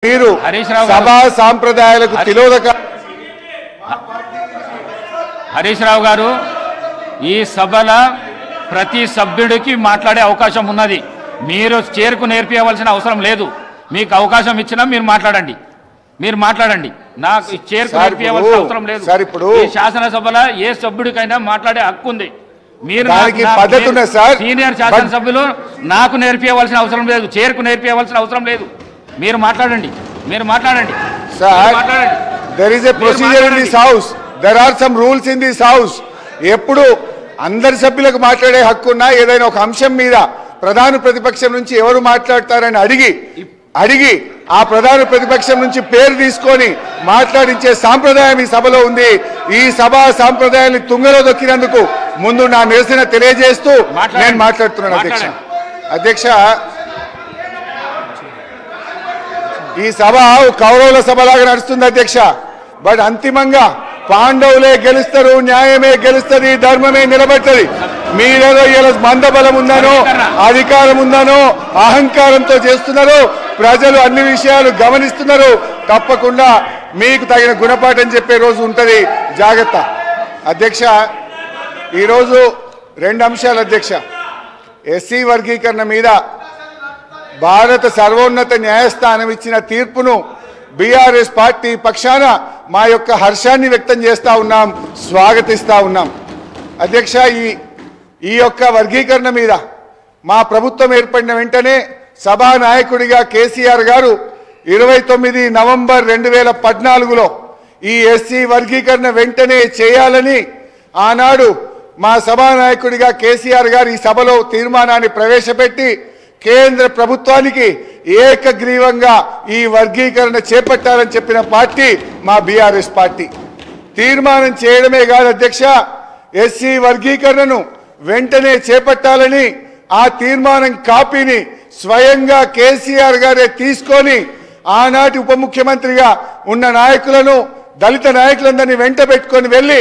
మీరు సభా సాంప్రదాయాలకు తిలోదక హరీష్ రావు గారు ఈ సభల ప్రతి సభ్యుడికి మాట్లాడే అవకాశం ఉన్నది. మీరు చేరుకు నేర్పియవలసిన అవసరం లేదు. మీకు అవకాశం ఇచ్చినా మీరు మాట్లాడండి. నాకు చేరుకు నేర్పియవలసిన అవసరం లేదు. ఈ శాసనసభల ఏ సభ్యుడికైనా మాట్లాడే హక్కు ఉంది. మీరు సీనియర్ శాసనసభ్యులు నాకు నేర్పియవలసిన అవసరం లేదు, చేరుకు నేర్పియవలసిన అవసరం లేదు. మీరు మాట్లాడండి. There is a procedure in this house. There are some rules in this house. ఎప్పుడు అందరి సభ్యులకు మాట్లాడే హక్కు ఉన్నా ఏదైనా ఒక అంశం మీద ప్రధాన ప్రతిపక్షం నుంచి ఎవరు మాట్లాడతారని అడిగి ఆ ప్రధాన ప్రతిపక్షం నుంచి పేరు తీసుకొని మాట్లాడించే సాంప్రదాయం ఈ సభలో ఉంది. ఈ సభా సాంప్రదాయాన్ని తుంగలో దొక్కినందుకు ముందు నా నిరసన తెలియజేస్తూ నేను మాట్లాడుతున్నాను. అధ్యక్ష ఈ సభ కౌరవుల సభలాగా నడుస్తుంది అధ్యక్ష. బట్ అంతిమంగా పాండవులే గెలుస్తారు, న్యాయమే గెలుస్తుంది, ధర్మమే నిలబెడుతుంది. మీరేదో ఇలా మందబలం ఉందనో అధికారం ఉందనో అహంకారంతో చేస్తున్నారు. ప్రజలు అన్ని విషయాలు గమనిస్తున్నారు. తప్పకుండా మీకు తగిన గుణపాఠం చెప్పే రోజు ఉంటుంది, జాగ్రత్త. అధ్యక్ష ఈరోజు రెండు అంశాలు అధ్యక్ష. ఎస్సీ వర్గీకరణ మీద భారత సర్వోన్నత న్యాయస్థానం ఇచ్చిన తీర్పును బీఆర్ఎస్ పార్టీ పక్షాన మా యొక్క హర్షాన్ని వ్యక్తం చేస్తూ ఉన్నాం, స్వాగతిస్తూ ఉన్నాం. అధ్యక్ష ఈ యొక్క వర్గీకరణ మీద మా ప్రభుత్వం ఏర్పడిన వెంటనే సభానాయకుడిగా కేసీఆర్ గారు 29 నవంబర్ 2014లో ఈ ఎస్సీ వర్గీకరణ వెంటనే చేయాలని ఆనాడు మా సభానాయకుడిగా కేసీఆర్ గారు ఈ సభలో తీర్మానాన్ని ప్రవేశపెట్టి కేంద్ర ప్రభుత్వానికి ఏకగ్రీవంగా ఈ వర్గీకరణ చేపట్టాలని చెప్పిన పార్టీ మా బీఆర్ఎస్ పార్టీ. తీర్మానం చేయడమే కాదు అధ్యక్ష, ఎస్సీ వర్గీకరణను వెంటనే చేపట్టాలని ఆ తీర్మానం కాపీని స్వయంగా కేసీఆర్ గారే తీసుకొని ఆనాటి ఉప ముఖ్యమంత్రిగా ఉన్న నాయకులను, దళిత నాయకులందరినీ వెంట పెట్టుకొని వెళ్ళి